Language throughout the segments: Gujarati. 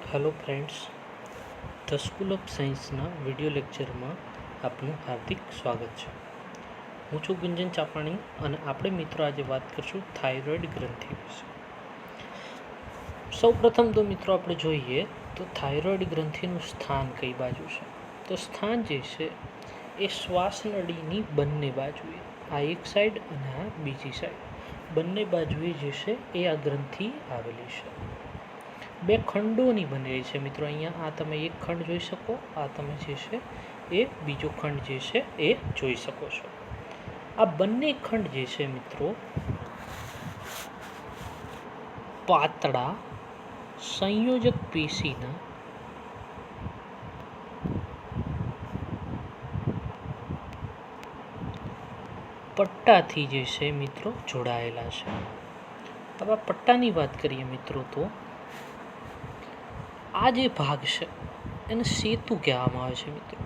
Hello friends, the school of સાયન્સના વિડીયો લેક્ચરમાં આપનું હાર્દિક સ્વાગત છે. હું છું ગુંજન ચાપાણી અને આપણે મિત્રો આજે વાત કરીશું થાઇરોઇડ ગ્રંથિ વિશે. સૌપ્રથમ તો મિત્રો આપણે જોઈએ તો થાઇરોઇડ ગ્રંથિનું સ્થાન કઈ બાજુ છે. તો સ્થાન જે છે એ શ્વાસનળીની બંને બાજુએ, આ એક સાઈડ અને આ બીજી સાઈડ, બંને બાજુએ જે છે એ આ ગ્રંથિ આવેલી છે. બે ખંડોની બનેલી છે મિત્રો. અહીંયા આ તમે એક ખંડ જોઈ શકો, આ તમે જે છે એ બીજો ખંડ જે છે એ જોઈ શકો છો. આ બંને ખંડ જે છે મિત્રો પાતળા સંયોજક પેશીના પટ્ટાથી જે છે મિત્રો જોડાયેલા છે. હવે આ પટ્ટાની વાત કરીએ મિત્રો તો આ જે ભાગ છે એને સેતુ કહેવામાં આવે છે મિત્રો.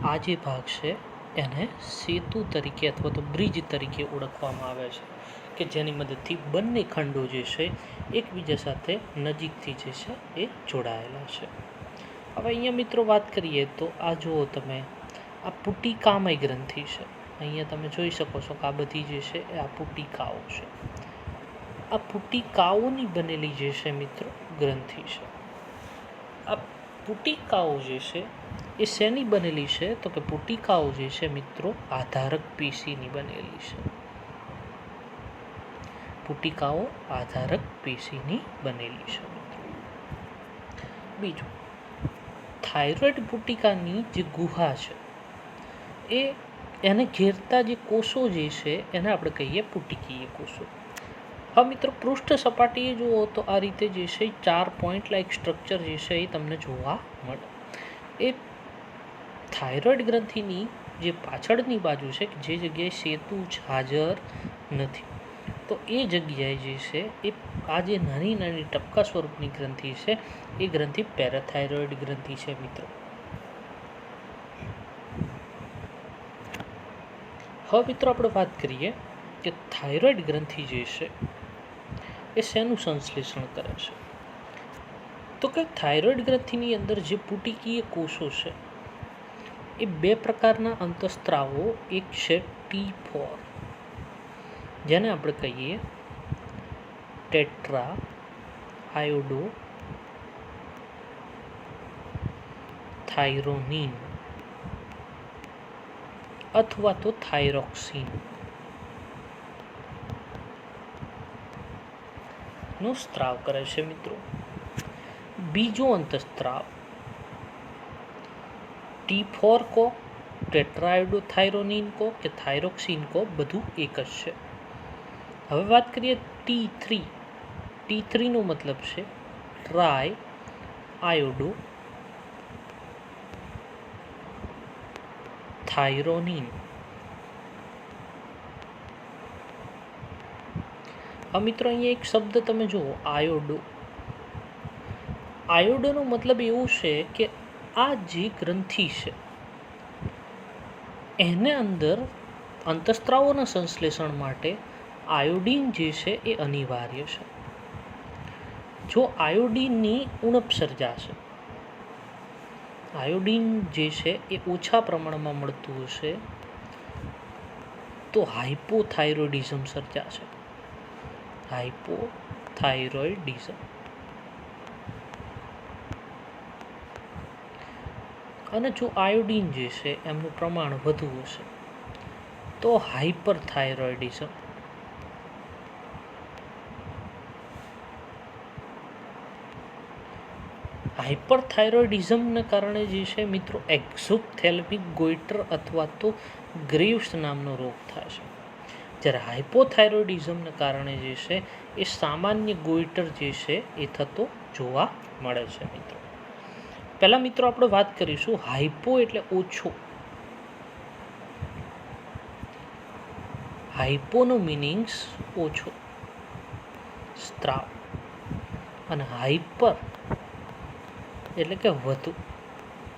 આ જે ભાગ છે એને સેતુ તરીકે અથવા તો બ્રિજ તરીકે ઓળખવામાં આવે છે, કે જેની મદદથી બંને ખંડો જે છે એકબીજા સાથે નજીકથી જે છે એ જોડાયેલા છે. હવે અહીંયા મિત્રો વાત કરીએ તો આ જુઓ તમે, આ પુટિકામય ગ્રંથિ છે. અહીંયા તમે જોઈ શકો છો કે આ બધી જે છે એ આ પુટિકાઓ છે. આ પુટિકાઓની બનેલી જે છે મિત્રો ગ્રંથિ છે. આ પુટિકાઓ જે છે એ શેની બનેલી છે? તો કે પુટિકાઓ જે છે મિત્રો આધારક પેશીની બનેલી છે. પુટિકાઓ આધારક પેશીની બનેલી છે મિત્રો. બીજું, થાઇરોઇડ પુટિકાની જે ગુહા છે એને ઘેરતા જે કોષો જે છે એને આપણે કહીએ પુટિકીય કોષો. હા મિત્રો, પૃષ્ઠ સપાટીએ જુઓ તો આ રીતે જે છે 4 પોઈન્ટ લાઇક સ્ટ્રક્ચર જે છે એ તમને જોવા મળે. એ થાઇરોઇડ ગ્રંથિની જે પાછળની બાજુ છે, જે જગ્યાએ સેતુ હાજર નથી, તો એ જગ્યાએ જે છે એ આ જે નાની નાની ટપકા સ્વરૂપની ગ્રંથિ છે એ ગ્રંથિ પેરાથાઇરોઇડ ગ્રંથિ છે મિત્રો. હવે મિત્રો આપણે વાત કરીએ કે થાઇરોઇડ ગ્રંથિ જે છે એ શેનું સંશ્લેષણ કરે છે. તો કે થાઇરોઇડ ગ્રંથિની અંદર જે પુટિકીય કોષો છે એ બે પ્રકારના અંતઃસ્ત્રાવો, એક છે T4 જેને આપણે કહીએ ટેટ્રા આયોડો થાઇરોનિન અથવા તો થાઇરોક્સિન નો સ્ત્રાવ કરે છે મિત્રો. બીજો અંતઃસ્ત્રાવ T4 કો, ટેટ્રાઆયોડોથાઇરોનિન કો કે થાઇરોક્સિન કો, બધું એક જ છે. હવે વાત કરીએ T3. T3 નો મતલબ છે ટ્રાય આયોડો થાઇરોનિન. હવે મિત્રો અહીંયા એક શબ્દ તમે જુઓ, આયોડો. આયોડોનો મતલબ એવું છે કે આ જે ગ્રંથિ છે એને અંદર અંતઃસ્ત્રાવોના સંશ્લેષણ માટે આયોડીન જે છે એ અનિવાર્ય છે. જો આયોડીનની ઉણપ સર્જાશે, આયોડીન જે છે એ ઓછા પ્રમાણમાં મળતું હશે તો હાઇપોથાઇરોઇડિઝમ સર્જાશે. હાઇપોથાઇરોઇડિઝમ. અને જો આયોડીન જે છે એમનું પ્રમાણ વધુ હશે તો હાઇપરથાઇરોઇડિઝમ. હાઇપરથાઇરોઇડિઝમને કારણે જે છે મિત્રો એક્ઝોપ્થેલ્મિક ગોઈટર અથવા તો ગ્રેવ્સ નામનો રોગ થાય છે. જ્યારે હાઇપોથાઇરોઇડિઝમને કારણે જે છે એ સામાન્ય ગોઈટર જે છે એ થતો જોવા મળે છે મિત્રો. પહેલાં મિત્રો આપણે વાત કરીશું હાઇપો એટલે ઓછો. હાઇપોનો મિનિંગ્સ ઓછો સ્ત્રાવ, અને હાઇપર એટલે કે વધુ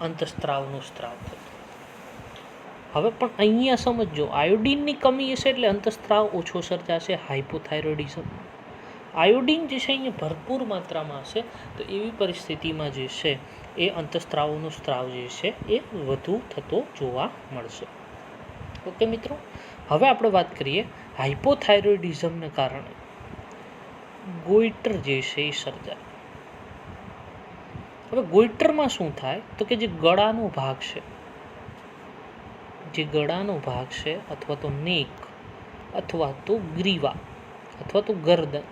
અંતઃસ્ત્રાવનું સ્ત્રાવ થતું. હવે પણ અહીંયા સમજો, આયોડીનની કમી હશે એટલે અંતઃસ્ત્રાવ ઓછો સર્જાશે, હાઇપોથાઇરોઇડિઝમ. આયોડિન જે છે અહીંયા ભરપૂર માત્રામાં હશે તો એવી પરિસ્થિતિમાં જે છે એ અંતઃસ્ત્રાવોનો સ્ત્રાવ જે છે એ વધુ થતો જોવા મળશે. ઓકે મિત્રો, હવે આપણે વાત કરીએ હાઇપોથાઇરોઇડિઝમને કારણે ગોઈટર જે છે એ સર્જાય. હવે ગોઈટરમાં શું થાય તો કે જે ગળાનો ભાગ છે અથવા તો નેક અથવા તો ગ્રીવા અથવા તો ગરદન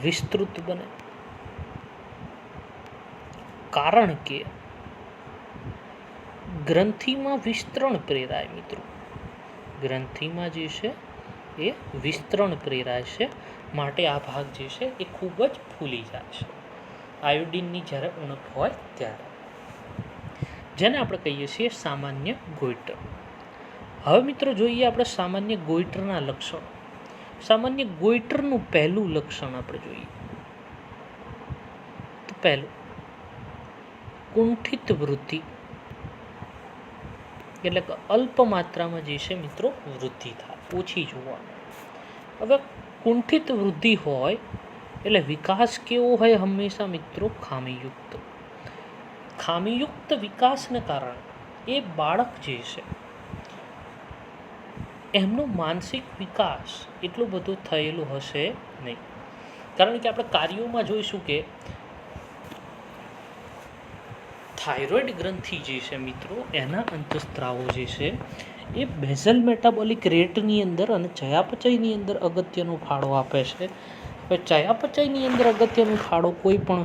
વિસ્તૃત બને, કારણ કે ગ્રંથિમાં વિસ્તરણ પ્રેરાય. મિત્રો, ગ્રંથિમાં જે છે એ વિસ્તરણ પ્રેરાય છે, માટે આ ભાગ જે છે એ ખૂબ જ ફૂલી જાય છે આયોડિનની જ્યારે ઉણપ હોય ત્યારે, જેને આપણે કહીએ છીએ સામાન્ય ગોઈટર. હવે મિત્રો જોઈએ આપણે સામાન્ય ગોઈટરના લક્ષણો. સામાન્ય ગોઈટરનું પહેલું લક્ષણ આપણે જોઈએ તો પહેલું કુંઠિત વૃદ્ધિ, એટલે કે અલ્પ માત્રામાં જે છે મિત્રો વૃદ્ધિ થાય, ઓછી જોવા મળે. હવે કુંઠિત વૃદ્ધિ હોય એટલે વિકાસ કેવો હોય? હંમેશા મિત્રો ખામીયુક્ત વિકાસને કારણે એ બાળક જે છે એમનો માનસિક વિકાસ એટલો બધો થયેલો હશે નહીં, કારણ કે આપણે કાર્યોમાં જોઈશું કે થાઇરોઇડ ગ્રંથિ જે છે મિત્રો એના અંતઃસ્ત્રાવો જે છે એ બેઝલ મેટાબોલિક રેટની અંદર અને ચયાપચયની અંદર અગત્યનો ફાળો આપે છે. હવે ચયાપચયની અંદર અગત્યનો ફાળો કોઈ પણ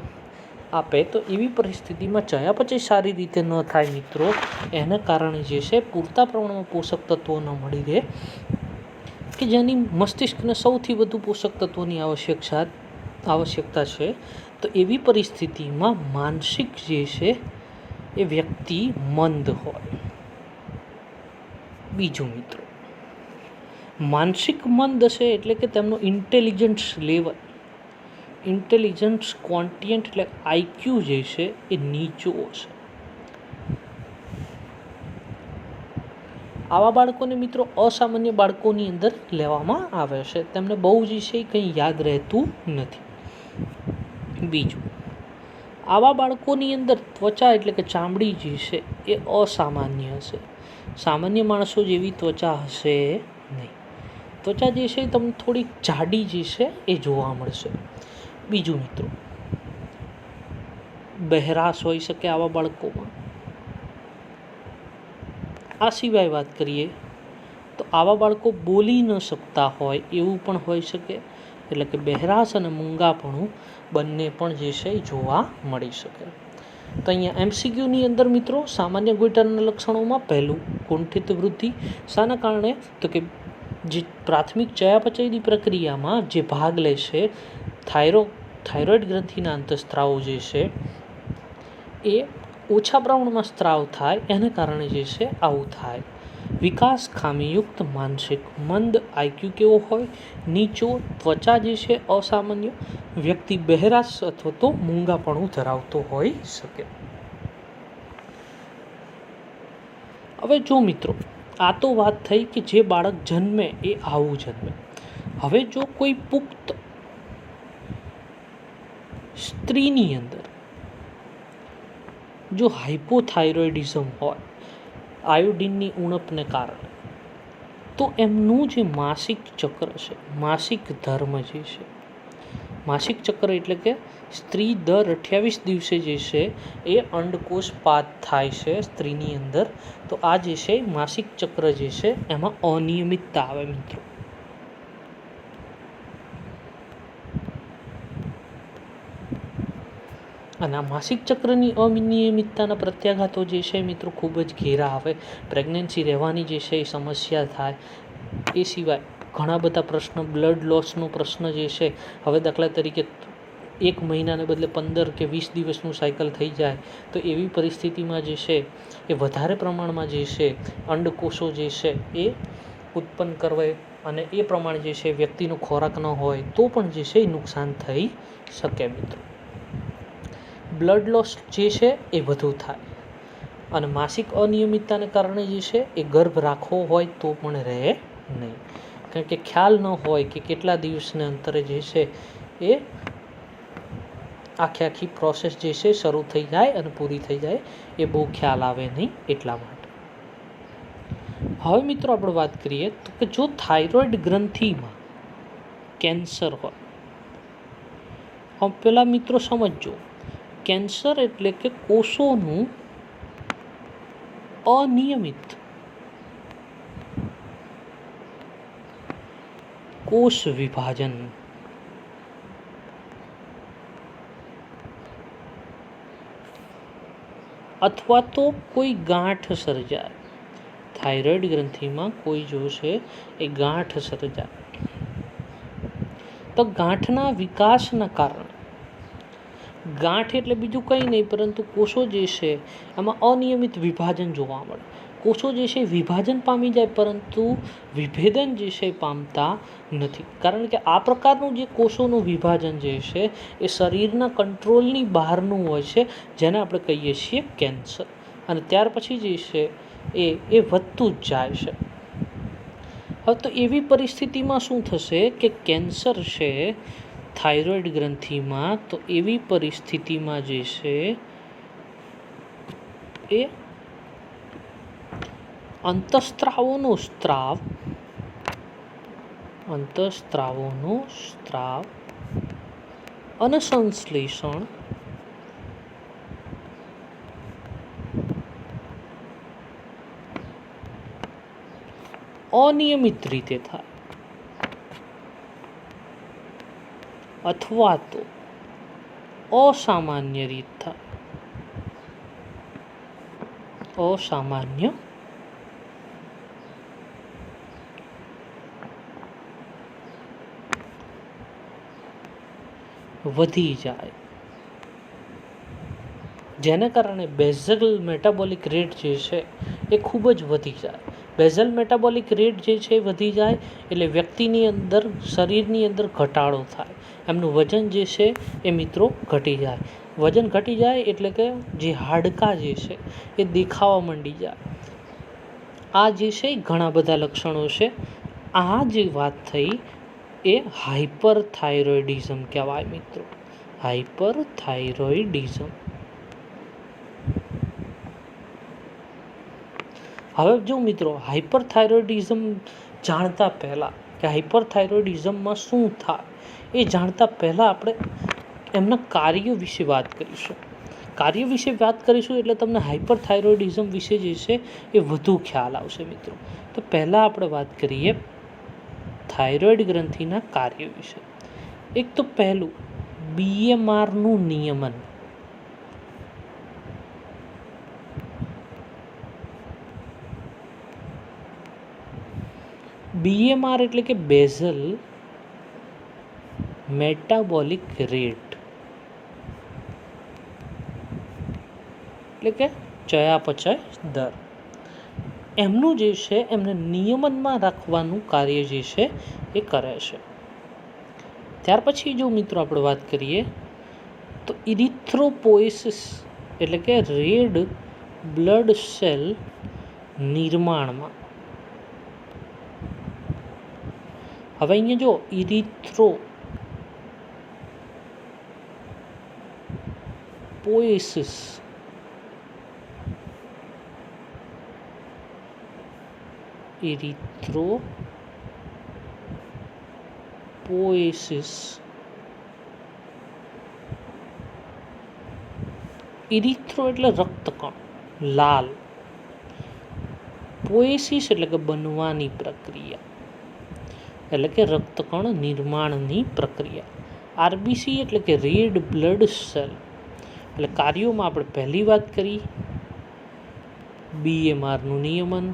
આપે તો એવી પરિસ્થિતિમાં ચયાપચય સારી રીતે ન થાય મિત્રો, એના કારણે જે છે પૂરતા પ્રમાણમાં પોષક તત્વો ન મળી રહે, કે જેની મસ્તિષ્કને સૌથી વધુ પોષક તત્વોની આવશ્યકતા છે. તો એવી પરિસ્થિતિમાં માનસિક જે છે એ વ્યક્તિ મંદ હોય. બીજું મિત્રો, માનસિક મંદ હશે એટલે કે તેમનો ઇન્ટેલિજન્સ ક્વોન્ટિયન્ટ એટલે આઈક્યુ જે છે એ નીચું હશે. આવા બાળકોને મિત્રો અસામાન્ય બાળકોની અંદર લેવામાં આવે છે, તેમને બહુ જે છે એ કંઈ યાદ રહેતું નથી. બીજું, આવા બાળકોની અંદર ત્વચા એટલે કે ચામડી જે છે એ અસામાન્ય હશે. સામાન્ય માણસો જેવી ત્વચા હશે નહીં. ત્વચા જે છે તમને થોડીક જાડી જે છે એ જોવા મળશે. બીજું મિત્રો, બહેરાશ હોઈ શકે આવા બાળકોમાં. આ સિવાય વાત કરીએ તો આવા બાળકો બોલી ન શકતા હોય એવું પણ હોઈ શકે, એટલે કે બહેરાશ અને મૂંગાપણું બંને પણ જે છે એ જોવા મળી શકે. તો અહીંયા MCQની અંદર મિત્રો સામાન્ય ગોઈટરના લક્ષણોમાં પહેલું કુંઠિત વૃદ્ધિ. શાના કારણે? તો કે જે પ્રાથમિક ચયાપચયની પ્રક્રિયામાં જે ભાગ લે છે થાઇરોઇડ ગ્રંથિના અંતઃસ્ત્રાવો જે છે એ ઓછા પ્રમાણમાં સ્ત્રાવ થાય, એને કારણે જે છે આવું થાય. વિકાસ ખામીયુક્ત, માનસિક મંદ, આઈક્યુ કેવો હોય? નીચો, ત્વચા જે છે અસામાન્ય, વ્યક્તિ બહેરાશ અથવા તો મૂંગાપણું ધરાવતો હોઈ શકે. હવે જો મિત્રો આ તો વાત થઈ કે જે બાળક જન્મે એ આવું જન્મે. હવે જો કોઈ પુખ્ત સ્ત્રીની અંદર જો હાઇપોથાઇરોઇડિઝમ હોય આયોડિનની ઉણપને કારણે, તો એમનું જે માસિક ચક્ર છે, માસિક ધર્મ જે છે, માસિક ચક્ર એટલે કે સ્ત્રી દર 28 દિવસે જે છે એ અંડકોષપાત થાય છે સ્ત્રીની અંદર. તો આ જે છે માસિક ચક્ર જે છે એમાં અનિયમિતતા આવે મિત્રો. અને આ માસિક ચક્રની અનિયમિતતાના પ્રત્યાઘાતો જે છે મિત્રો ખૂબ જ ઘેરા આવે. પ્રેગ્નન્સી રહેવાની જે છે એ સમસ્યા થાય. એ સિવાય ઘણા બધા પ્રશ્ન, બ્લડ લોસનો પ્રશ્ન જે છે, હવે દાખલા તરીકે 1 મહિનાને બદલે 15 કે 20 દિવસનું સાયકલ થઈ જાય, તો એવી પરિસ્થિતિમાં જે છે એ વધારે પ્રમાણમાં જે છે અંડકોષો જે છે એ ઉત્પન્ન કરવે, અને એ પ્રમાણે જે છે વ્યક્તિનો ખોરાક ન હોય તો પણ જે છે એ નુકસાન થઈ શકે મિત્રો. બ્લડ લોસ જે છે એ વધુ થાય, અને માસિક અનિયમિતતાને કારણે જે છે એ ગર્ભ રાખવો હોય તો પણ રહે નહીં. કારણ કે ખ્યાલ ન હોય કે કેટલા દિવસને અંતરે જે છે એ આખી પ્રોસેસ જે છે શરૂ થઈ જાય અને પૂરી થઈ જાય, એ બહુ ખ્યાલ આવે નહીં એટલા માટે. હવે મિત્રો આપણે વાત કરીએ તો કે જો થાઇરોઇડ ગ્રંથિમાં કેન્સર હોય, હવે પહેલાં મિત્રો સમજો, કેન્સર એટલે કે કોષોનું અનિયમિત કોષ વિભાજન. અથવા તો કોઈ ગાંઠ સર્જાય, થાઇરોઇડ ગ્રંથિમાં કોઈ જો છે એ ગાંઠ સર્જાય, તો ગાંઠના વિકાસના કારણે, ગાંઠ એટલે બીજું કંઈ નહીં પરંતુ કોષો જે છે એમાં અનિયમિત વિભાજન જોવા મળે. કોષો જે છે વિભાજન પામી જાય પરંતુ વિભેદન જે છે પામતા નથી, કારણ કે આ પ્રકારનું જે કોષોનું વિભાજન જે છે એ શરીરના કંટ્રોલની બહારનું હોય છે, જેને આપણે કહીએ છીએ કેન્સર. અને ત્યાર પછી જે છે એ વધતું જ જાય છે. હવે તો એવી પરિસ્થિતિમાં શું થશે કે કેન્સર છે થાઇરોઇડ ગ્રંથિમાં, તો એવી પરિસ્થિતિમાં જે છે એ અંતઃસ્ત્રાવોનો સ્ત્રાવ અને સંશ્લેષણ અનિયમિત રીતે થાય, અથવા તો અસામાન્ય રીત થાય, અસામાન્ય વધી જાય, જેને કારણે બેઝલ મેટાબોલિક રેટ જે છે એ ખૂબ જ વધી જાય. બેઝલ મેટાબોલિક રેટ જે છે એ વધી જાય એટલે વ્યક્તિની અંદર, શરીરની અંદર ઘટાડો થાય, એમનું વજન જે છે એ મિત્રો ઘટી જાય. વજન ઘટી જાય એટલે કે જે હાડકાં જે છે એ દેખાવા માંડી જાય. આ જે છે ઘણા બધા લક્ષણો છે. આ જે વાત થઈ એ હાઇપરથાઇરોઇડિઝમ કહેવાય મિત્રો, હાઇપરથાઇરોઇડિઝમ. હવે જો મિત્રો હાઇપરથાઇરોઇડિઝમ જાણતા પહેલાં કે હાઇપરથાઇરોઇડિઝમમાં શું થાય એ જાણતા પહેલાં આપણે એમના કાર્યો વિશે વાત કરીશું. કાર્ય વિશે વાત કરીશું એટલે તમને હાઇપરથાઇરોઇડિઝમ વિશે જે છે એ વધુ ખ્યાલ આવશે મિત્રો. તો પહેલાં આપણે વાત કરીએ થાઇરોઇડ ગ્રંથિના કાર્ય વિશે. એક તો પહેલું BMRનું નિયમન. BMR એટલે કે બેઝલ મેટાબોલિક રેટ, એટલે કે ચયાપચય દર. એમનું જે છે એમને નિયમનમાં રાખવાનું કાર્ય જે છે એ કરે છે. ત્યાર પછી જો મિત્રો આપણે વાત કરીએ તો ઇરિથ્રોપોએસિસ એટલે કે રેડ બ્લડ સેલ નિર્માણમાં. હવે અહીંયા જો ઇરિથ્રોપોએસિસ ઇરિથ્રો એટલે રક્તકણ, લાલ. પોએસિસ એટલે કે બનવાની પ્રક્રિયા, એટલે કે રક્તકણ નિર્માણની પ્રક્રિયા. આરબીસી એટલે કે રેડ બ્લડ સેલ. એટલે કાર્યોમાં આપણે પહેલી વાત કરી BMRનું નિયમન,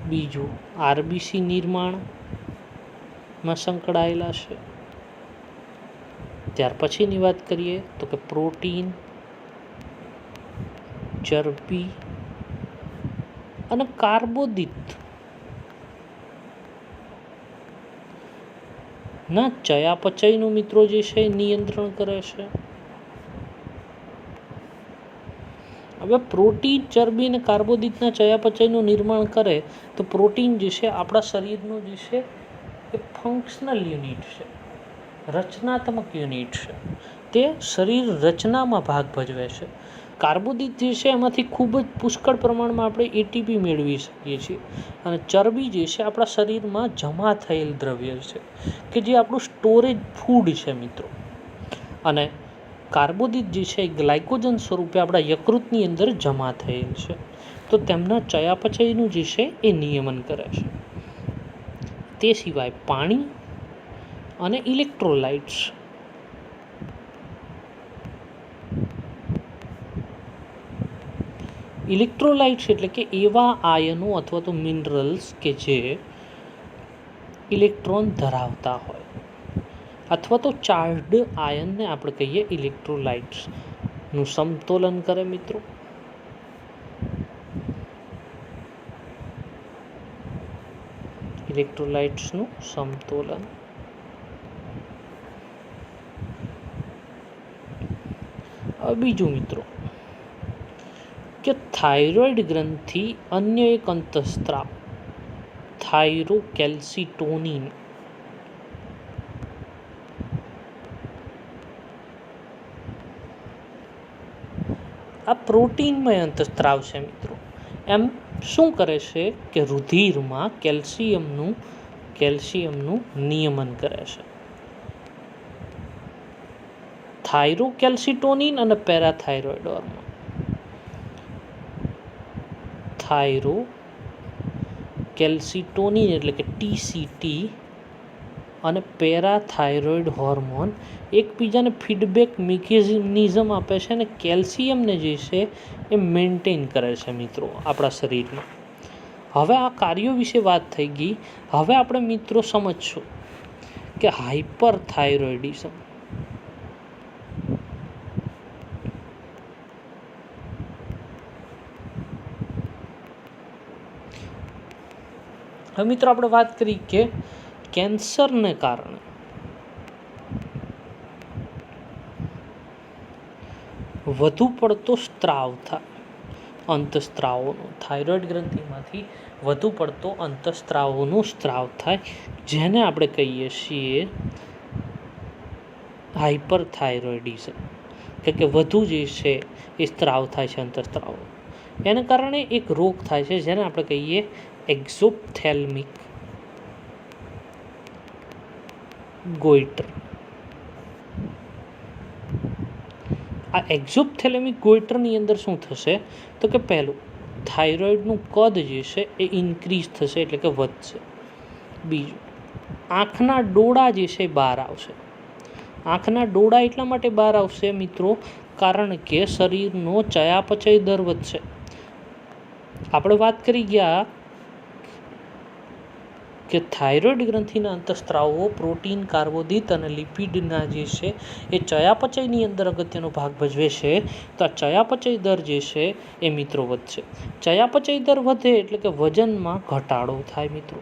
બીજું આરબીસી નિર્માણમાં સંકળાયેલા છે. ત્યાર પછીની વાત કરીએ તો કે પ્રોટીન, ચરબી અને કાર્બોદિત ના ચયાપચયનું મિત્રો જે છે નિયંત્રણ કરે છે. હવે પ્રોટીન, ચરબી અને કાર્બોદિતના ચયાપચયનું નિર્માણ કરે તો પ્રોટીન જે છે આપણા શરીરનું જે છે એ ફંક્શનલ યુનિટ છે, રચનાત્મક યુનિટ છે, તે શરીર રચનામાં ભાગ ભજવે છે. કાર્બોદિત જે છે એમાંથી ખૂબ જ પુષ્કળ પ્રમાણમાં આપણે એટીપી મેળવી શકીએ છીએ. અને ચરબી જે છે આપણા શરીરમાં જમા થયેલ દ્રવ્ય છે કે જે આપણું સ્ટોરેજ ફૂડ છે મિત્રો. અને કાર્બોદિત જે છે એ ગ્લાયકોજન સ્વરૂપે આપણા યકૃતની અંદર જમા થયેલ છે. તો તેમના ચયાપચયનું જે છે એ નિયમન કરે છે. તે સિવાય પાણી અને ઇલેક્ટ્રોલાઇટ્સ. ઇલેક્ટ્રોલાઇટ્સ એટલે કે એવા આયનો અથવા તો મિનરલ્સ કે જે ઇલેક્ટ્રોન ધરાવતા હોય, અથવા તો ચાર્જ્ડ આયનને આપણે કહીએ ઇલેક્ટ્રોલાઇટ્સનું સમતોલન કરે મિત્રો. ઇલેક્ટ્રોલાઇટ્સનું સમતોલન. બીજું મિત્રો કે થાઇરોઇડ ગ્રંથિ અન્ય એક અંતઃસ્ત્રાવ થાઇરોકેલ્સિટોનિન આ પ્રોટીનમય અંતઃસ્ત્રાવ છે મિત્રો. એમ શું કરે છે કે રુધિરમાં કેલ્શિયમનું નિયમન કરે છે. થાઇરોકેલ્સિટોનિન અને પેરાથાઇરોઇડ હોર્મોન. થાઇરોકેલ્સિટોનિન એટલે કે TCT અને પેરાથાઇરોઇડ હોર્મોન એકબીજાને ફીડબેક મિકેનિઝમ આપે છે અને કેલ્શિયમને જે છે એ મેન્ટેન કરે છે મિત્રો આપણા શરીરમાં. હવે આ કાર્યો વિશે વાત થઈ ગઈ. હવે આપણે મિત્રો સમજશું કે હાઇપરથાઇરોઇડિઝમ. હવે મિત્રો આપણે વાત કરી કે કેન્સરને કારણે વધુ પડતો સ્ત્રાવ થાય અંતઃસ્ત્રાવોનો, થાઇરોઇડ ગ્રંથિમાંથી વધુ પડતો અંતઃસ્ત્રાવોનો સ્ત્રાવ થાય, જેને આપણે કહીએ છીએ હાઇપરથાઇરોઇડિઝમ, કે વધુ જે છે એ સ્ત્રાવ થાય છે અંતઃસ્ત્રાવો. એને કારણે એક રોગ થાય છે જેને આપણે કહીએ એક્ઝોપ્થેલ્મિક ગોઈટર. આ એક્ઝોપ્થેલેમિક ગોઈટરની અંદર શું થશે તો કે પહેલું, થાઇરોઇડનું કદ જે છે એ ઇન્ક્રીઝ થશે એટલે કે વધશે. બીજું, આંખના ડોળા જે છે એ બહાર આવશે. આંખના ડોળા એટલા માટે બહાર આવશે મિત્રો કારણ કે શરીરનો ચયાપચય દર વધશે. આપણે વાત કરી ગયા કે થાઇરોઇડ ગ્રંથિના અંતઃસ્ત્રાવો પ્રોટીન, કાર્બોદિત અને લિપિડના જે છે એ ચયાપચયની અંદર અગત્યનો ભાગ ભજવે છે. તો આ ચયાપચય દર જે છે એ મિત્રો વધશે. ચયાપચય દર વધે એટલે કે વજનમાં ઘટાડો થાય મિત્રો.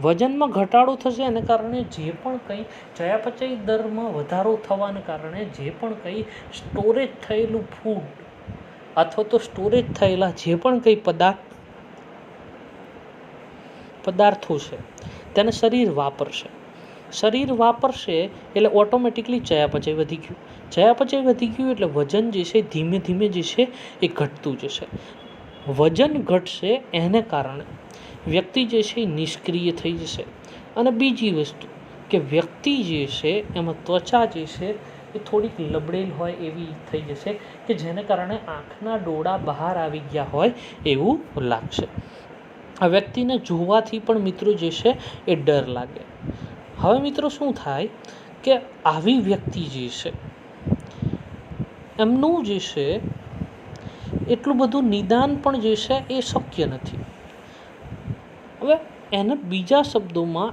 વજનમાં ઘટાડો થશે એને કારણે જે પણ કંઈ ચયાપચય દરમાં વધારો થવાને કારણે જે પણ કંઈ સ્ટોરેજ થયેલું ફૂડ અથવા તો સ્ટોરેજ થયેલા જે પણ કંઈ પદાર્થો છે તેને શરીર વાપરશે. શરીર વાપરશે એટલે ઓટોમેટિકલી ચયાપચય વધી ગયું. ચયાપચય વધી ગયું એટલે વજન જે છે ધીમે ધીમે જે છે એ ઘટતું જશે. વજન ઘટશે એને કારણે વ્યક્તિ જે છે એ નિષ્ક્રિય થઈ જશે. અને બીજી વસ્તુ કે વ્યક્તિ જે છે એમાં ત્વચા જે છે એ થોડીક લબડેલ હોય એવી થઈ જશે કે જેને કારણે આંખના ડોળા બહાર આવી ગયા હોય એવું લાગશે. આ વ્યક્તિને જોવાથી પણ મિત્રો જે છે એ ડર લાગે. હવે મિત્રો શું થાય કે આવી વ્યક્તિ જે છે એમનું જે છે એટલું બધું નિદાન પણ જે છે એ શક્ય નથી. હવે એને બીજા શબ્દોમાં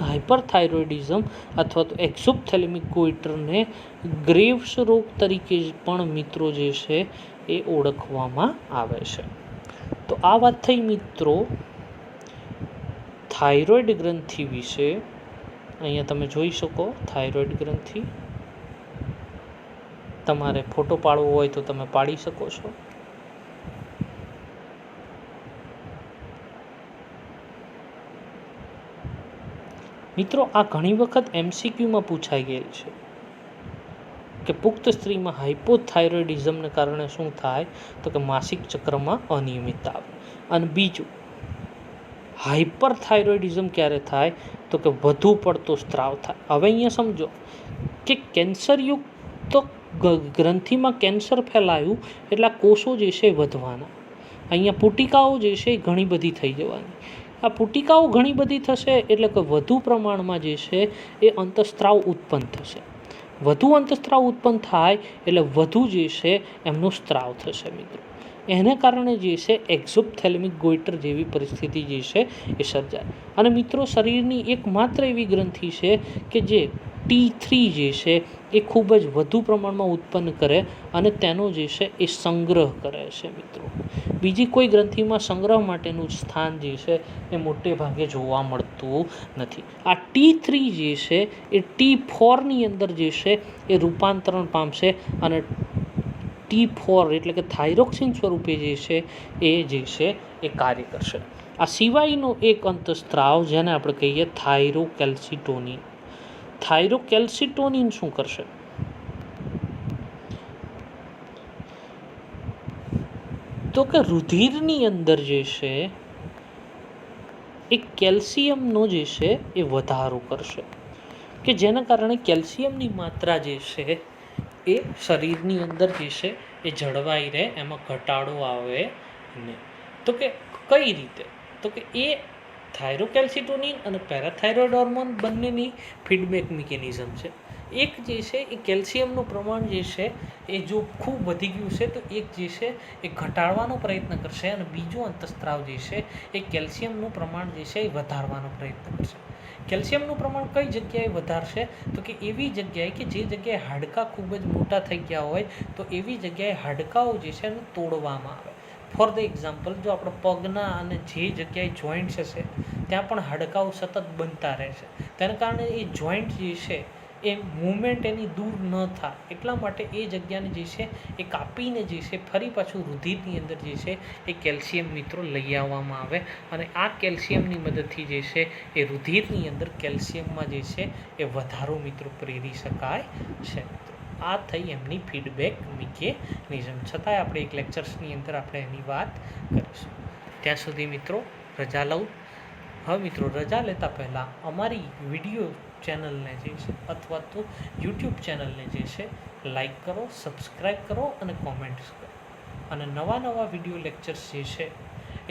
હાઇપરથાઇરોઇડિઝમ અથવા તો એક્ઝોપ્થેલેમિક ગોઈટરને ગ્રેવ્સ રોગ તરીકે પણ મિત્રો જે છે એ ઓળખવામાં આવે છે. તો આ વાત થઈ મિત્રો થાઇરોઇડ ગ્રંથિ વિશે. અહીંયા તમે જોઈ શકો થાઇરોઇડ ગ્રંથિ. તમારે ફોટો પાડવો હોય તો તમે પાડી શકો છો. મિત્રો, આ ઘણી વખત MCQમાં પૂછાઈ ગયેલ છે કે પુખ્ત સ્ત્રીમાં હાઇપોથાઇરોઇડિઝમને કારણે શું થાય, તો કે માસિક ચક્રમાં અનિયમિતતા આવે. અને બીજું, હાઇપરથાઇરોઇડિઝમ ક્યારે થાય, તો કે વધુ પડતો સ્ત્રાવ થાય. હવે અહીંયા સમજો કે કેન્સરયુક્ત ગ્રંથિમાં કેન્સર ફેલાયું એટલે આ કોષો જે છે વધવાના. અહીંયા પુટિકાઓ જે છે એ ઘણી બધી થઈ જવાની. આ પુટિકાઓ ઘણી બધી થશે એટલે કે વધુ પ્રમાણમાં જે છે એ અંતઃસ્ત્રાવ ઉત્પન્ન થશે. વધુ અંતઃસ્ત્રાવ ઉત્પન્ન થાય એટલે વધુ જે છે એમનો સ્ત્રાવ થશે મિત્રો. એને કારણે જે છે એક્ઝોપ્થેલેમિક ગોઈટર જેવી પરિસ્થિતિ જે છે એ સર્જાય. અને મિત્રો, શરીરની એકમાત્ર એવી ગ્રંથિ છે કે જે T3 જે છે એ ખૂબ જ વધુ પ્રમાણમાં ઉત્પન્ન કરે અને તેનો જે છે એ સંગ્રહ કરે છે મિત્રો. બીજી કોઈ ગ્રંથિમાં સંગ્રહ માટેનું સ્થાન જે છે એ મોટે ભાગે જોવા મળતું નથી. આ T3 જે છે એ T4ની અંદર જે છે એ રૂપાંતરણ પામશે અને T4 એટલે કે થાઇરોક્સિન સ્વરૂપે જે છે એ કાર્ય કરશે. આ સિવાયનો એક અંતઃસ્ત્રાવ જેને આપણે કહીએ થાઇરોકેલ્સિટોનિન. થાઇરોકેલ્સિટોનિન શું કરશે, તો કે રુધિરની અંદર જે છે એ કેલ્શિયમનો જે છે એ વધારો કરશે, કે જેના કારણે કેલ્શિયમની માત્રા જે છે એ શરીરની અંદર જે છે એ જળવાઈ રહે, એમાં ઘટાડો આવે નહીં. તો કે કઈ રીતે, તો કે એ થાઇરોકેલ્સિટોનિન અને પેરાથાઇરોઇડ હોર્મોન બંનેની ફીડબેક મિકેનિઝમ છે. એક જે છે એ કેલ્શિયમનું પ્રમાણ જે છે એ જો ખૂબ વધી ગયું છે તો એક જે છે એ ઘટાડવાનો પ્રયત્ન કરશે અને બીજો અંતઃસ્ત્રાવ જે છે એ કેલ્શિયમનું પ્રમાણ જે છે એ વધારવાનો પ્રયત્ન કરશે. કેલ્શિયમનું પ્રમાણ કઈ જગ્યાએ વધારશે, તો કે એવી જગ્યાએ કે જે જગ્યાએ હાડકાં ખૂબ જ મોટા થઈ ગયા હોય તો એવી જગ્યાએ હાડકાઓ જે છે એને તોડવામાં આવે. ફોર ધ એક્ઝામ્પલ, જો આપણે પગના અને જે જગ્યાએ જોઈન્ટ્સ હશે ત્યાં પણ હાડકાઓ સતત બનતા રહેશે. તેના કારણે એ જોઈન્ટ જે છે એ મૂવમેન્ટ એની દૂર ન થાય એટલા માટે એ જગ્યાને જે છે એ કાપીને જે છે ફરી પાછું રુધિરની અંદર જે છે એ કેલ્શિયમ મિત્રો લઈ આવવામાં આવે અને આ કેલ્શિયમની મદદથી જે છે એ રુધિરની અંદર કેલ્શિયમમાં જે છે એ વધારો મિત્રો પ્રેરી શકાય છે. આ થઈ એમની ફીડબેક મિકેનિઝમ. છતાંય આપણે એક લેક્ચર્સની અંદર આપણે એની વાત કરીશું. ત્યાં સુધી મિત્રો રજા લઉં. હવે મિત્રો, રજા લેતા પહેલાં અમારી વિડીયો ચેનલને જે છે અથવા તો યુટ્યુબ ચેનલને જે છે લાઈક કરો, સબસ્ક્રાઈબ કરો અને કોમેન્ટ્સ કરો. અને નવા વિડીયો લેક્ચર્સ જે છે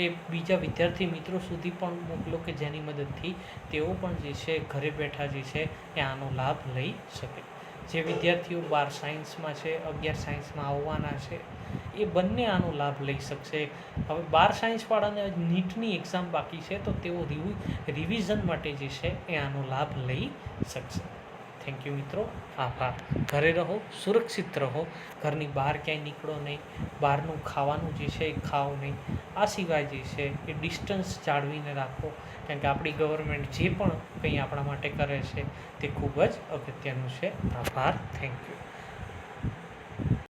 એ બીજા વિદ્યાર્થી મિત્રો સુધી પણ મોકલો કે જેની મદદથી તેઓ પણ જે છે ઘરે બેઠા જે છે એ આનો લાભ લઈ શકે. જે વિદ્યાર્થીઓ 12 સાયન્સમાં છે, 11 સાયન્સમાં આવવાના છે, એ બંને આનો લાભ લઈ શકશે. હવે 12 સાયન્સવાળાને નીટની એક્ઝામ બાકી છે તો તેઓ રિવિઝન માટે જે છે એ આનો લાભ લઈ શકશે. થેન્ક યુ મિત્રો, આભાર. ઘરે રહો, સુરક્ષિત રહો, ઘરની બહાર ક્યાંય નીકળો નહીં, બહારનું ખાવાનું જે છે એ ખાઓ નહીં. આ સિવાય જે છે એ ડિસ્ટન્સ જાળવીને રાખો, કારણ કે આપણી ગવર્મેન્ટ જે પણ કંઈ આપણા માટે કરે છે તે ખૂબ જ અગત્યનું છે. આભાર. Thank you.